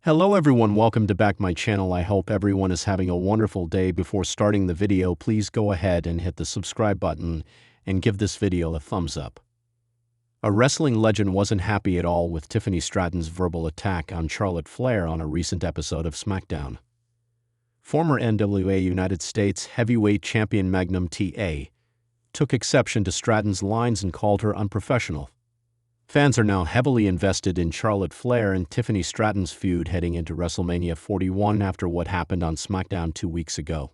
Hello everyone, welcome to back my channel. I hope everyone is having a wonderful day. Before starting the video, please go ahead and hit the subscribe button and give this video a thumbs up. A wrestling legend wasn't happy at all with Tiffany Stratton's verbal attack on Charlotte Flair on a recent episode of SmackDown. Former NWA United States Heavyweight Champion Magnum TA took exception to Stratton's lines and called her unprofessional. Fans are now heavily invested in Charlotte Flair and Tiffany Stratton's feud heading into WrestleMania 41 after what happened on SmackDown 2 weeks ago.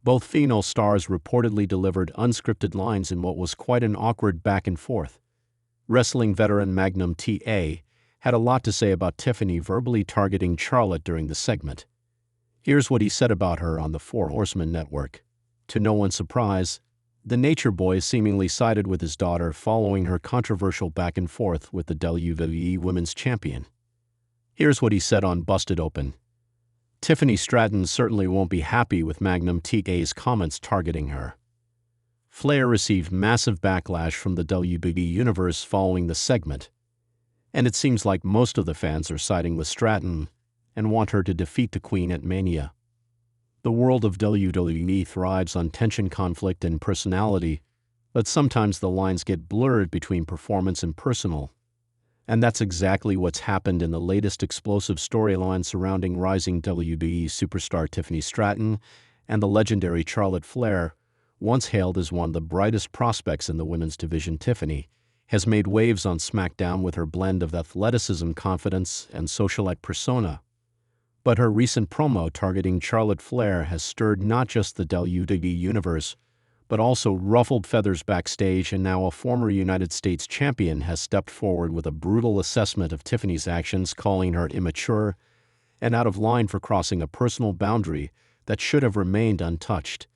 Both female stars reportedly delivered unscripted lines in what was quite an awkward back and forth. Wrestling veteran Magnum TA had a lot to say about Tiffany verbally targeting Charlotte during the segment. Here's what he said about her on the Four Horsemen Network. To no one's surprise, the Nature Boy seemingly sided with his daughter following her controversial back and forth with the WWE Women's Champion. Here's what he said on Busted Open. Tiffany Stratton certainly won't be happy with Magnum TA's comments targeting her. Flair received massive backlash from the WWE Universe following the segment, and it seems like most of the fans are siding with Stratton and want her to defeat the Queen at Mania. The world of WWE thrives on tension, conflict, and personality, but sometimes the lines get blurred between performance and personal. And that's exactly what's happened in the latest explosive storyline surrounding rising WWE superstar Tiffany Stratton and the legendary Charlotte Flair. Once hailed as one of the brightest prospects in the women's division, Tiffany has made waves on SmackDown with her blend of athleticism, confidence, and socialite persona. But her recent promo targeting Charlotte Flair has stirred not just the WWE Universe, but also ruffled feathers backstage, and now a former United States champion has stepped forward with a brutal assessment of Tiffany's actions, calling her immature and out of line for crossing a personal boundary that should have remained untouched.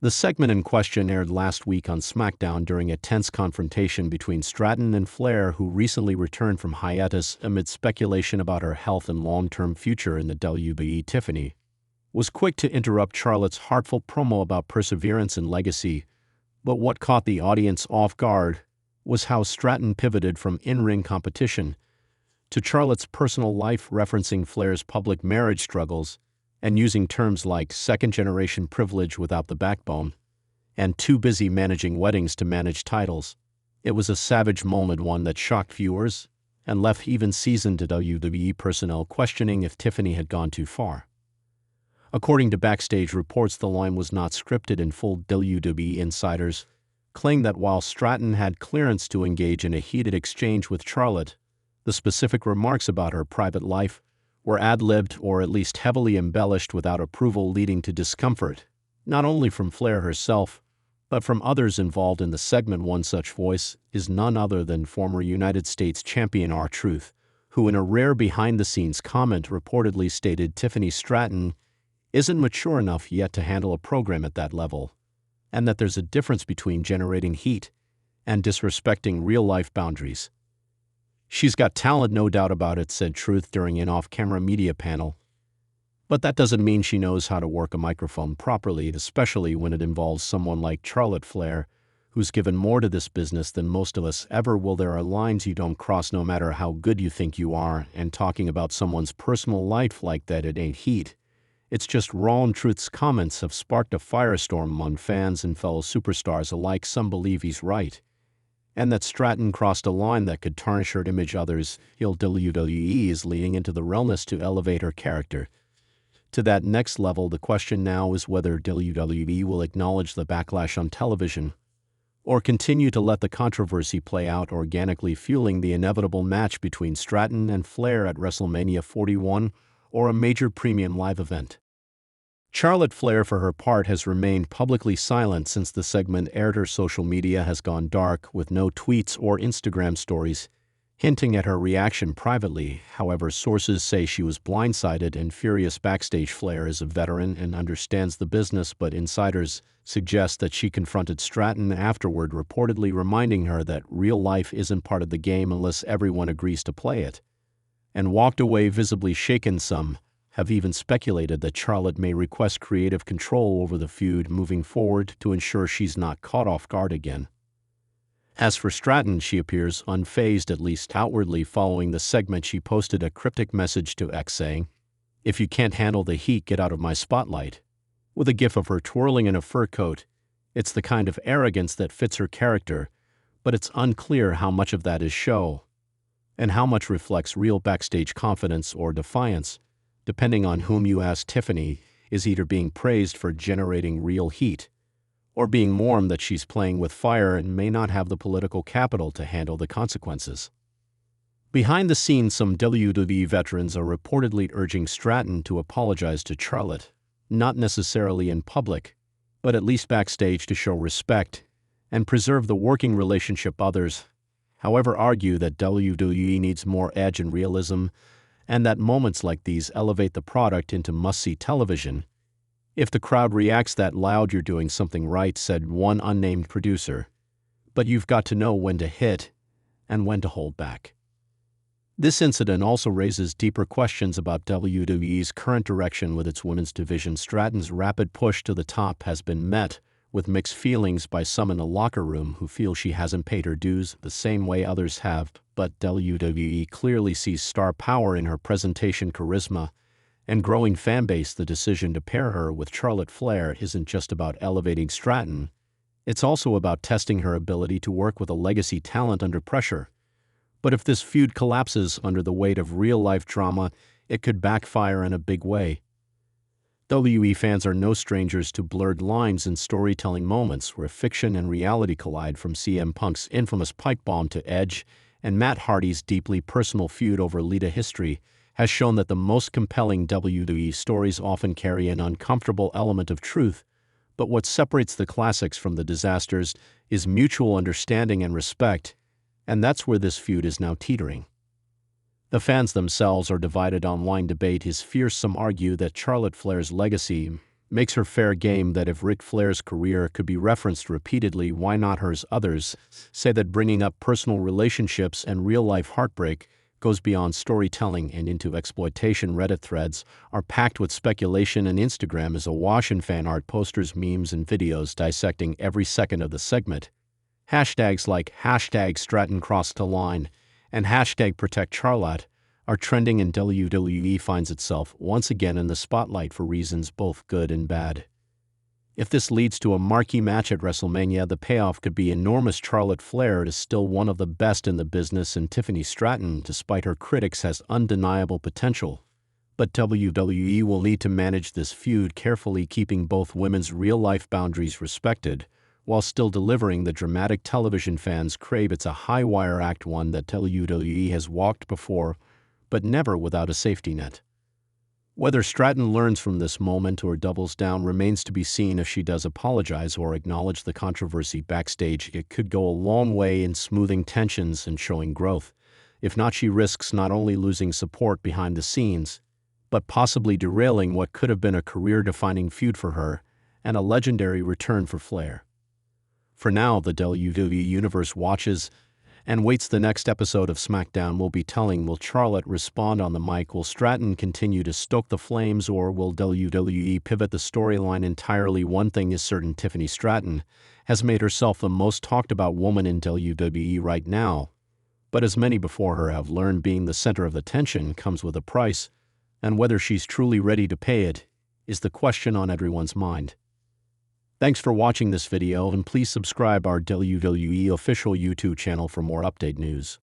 The segment in question aired last week on SmackDown during a tense confrontation between Stratton and Flair, who recently returned from hiatus amid speculation about her health and long-term future in the WWE. Tiffany was quick to interrupt Charlotte's heartfelt promo about perseverance and legacy, but what caught the audience off guard was how Stratton pivoted from in-ring competition to Charlotte's personal life, referencing Flair's public marriage struggles and using terms like second-generation privilege without the backbone and too busy managing weddings to manage titles. It was a savage moment, one that shocked viewers and left even seasoned WWE personnel questioning if Tiffany had gone too far. According to backstage reports, the line was not scripted in full. WWE insiders claim that while Stratton had clearance to engage in a heated exchange with Charlotte, the specific remarks about her private life were ad-libbed or at least heavily embellished without approval, leading to discomfort, not only from Flair herself, but from others involved in the segment. One such voice is none other than former United States champion R-Truth, who in a rare behind-the-scenes comment reportedly stated Tiffany Stratton isn't mature enough yet to handle a program at that level, and that there's a difference between generating heat and disrespecting real-life boundaries. She's got talent, no doubt about it, said Truth during an off-camera media panel. But that doesn't mean she knows how to work a microphone properly, especially when it involves someone like Charlotte Flair, who's given more to this business than most of us ever will. There are lines you don't cross no matter how good you think you are, and talking about someone's personal life like that, it ain't heat. It's just raw. And Truth's comments have sparked a firestorm among fans and fellow superstars alike. Some believe he's right, and that Stratton crossed a line that could tarnish her image. Others feel WWE is leaning into the realness to elevate her character to that next level. The question now is whether WWE will acknowledge the backlash on television or continue to let the controversy play out organically, fueling the inevitable match between Stratton and Flair at WrestleMania 41 or a major premium live event. Charlotte Flair, for her part, has remained publicly silent since the segment aired. Her social media has gone dark, with no tweets or Instagram stories hinting at her reaction privately. However, sources say she was blindsided and furious backstage. Flair is a veteran and understands the business, but insiders suggest that she confronted Stratton afterward, reportedly reminding her that real life isn't part of the game unless everyone agrees to play it, and walked away visibly shaken. Some have even speculated that Charlotte may request creative control over the feud moving forward to ensure she's not caught off guard again. As for Stratton, she appears unfazed, at least outwardly. Following the segment, she posted a cryptic message to X saying, "If you can't handle the heat, get out of my spotlight," with a gif of her twirling in a fur coat. It's the kind of arrogance that fits her character, but it's unclear how much of that is show and how much reflects real backstage confidence or defiance. Depending on whom you ask, Tiffany is either being praised for generating real heat or being warned that she's playing with fire and may not have the political capital to handle the consequences. Behind the scenes, some WWE veterans are reportedly urging Stratton to apologize to Charlotte, not necessarily in public, but at least backstage to show respect and preserve the working relationship. Others, however, argue that WWE needs more edge and realism, and that moments like these elevate the product into must-see television. "If the crowd reacts that loud, you're doing something right," said one unnamed producer. "But you've got to know when to hit and when to hold back." This incident also raises deeper questions about WWE's current direction with its women's division. Stratton's rapid push to the top has been met with mixed feelings by some in the locker room who feel she hasn't paid her dues the same way others have, but WWE clearly sees star power in her presentation, charisma, and growing fanbase. The decision to pair her with Charlotte Flair isn't just about elevating Stratton, it's also about testing her ability to work with a legacy talent under pressure. But if this feud collapses under the weight of real-life drama, it could backfire in a big way. WWE fans are no strangers to blurred lines in storytelling moments where fiction and reality collide, from CM Punk's infamous pipe bomb to Edge and Matt Hardy's deeply personal feud over Lita. History has shown that the most compelling WWE stories often carry an uncomfortable element of truth, but what separates the classics from the disasters is mutual understanding and respect, and that's where this feud is now teetering. The fans themselves are divided. Online debate is fierce. Some argue that Charlotte Flair's legacy makes her fair game, that if Ric Flair's career could be referenced repeatedly, why not hers? Others say that bringing up personal relationships and real-life heartbreak goes beyond storytelling and into exploitation. Reddit threads are packed with speculation, and Instagram is awash in fan art, posters, memes, and videos dissecting every second of the segment. Hashtags like #Stratton crossed the line and #Protect Charlotte are trending, and WWE finds itself once again in the spotlight for reasons both good and bad. If this leads to a marquee match at WrestleMania, the payoff could be enormous. Charlotte Flair is still one of the best in the business, and Tiffany Stratton, despite her critics, has undeniable potential. But WWE will need to manage this feud carefully, keeping both women's real-life boundaries respected, while still delivering the dramatic television fans crave. It's a high-wire act, one that WWE has walked before, but never without a safety net. Whether Stratton learns from this moment or doubles down remains to be seen. If she does apologize or acknowledge the controversy backstage, it could go a long way in smoothing tensions and showing growth. If not, she risks not only losing support behind the scenes, but possibly derailing what could have been a career-defining feud for her and a legendary return for Flair. For now, the WWE Universe watches and waits. The next episode of SmackDown will be telling. Will Charlotte respond on the mic? Will Stratton continue to stoke the flames, or will WWE pivot the storyline entirely? One thing is certain: Tiffany Stratton has made herself the most talked about woman in WWE right now. But as many before her have learned, being the center of attention comes with a price, and whether she's truly ready to pay it is the question on everyone's mind. Thanks for watching this video, and please subscribe our WWE official YouTube channel for more update news.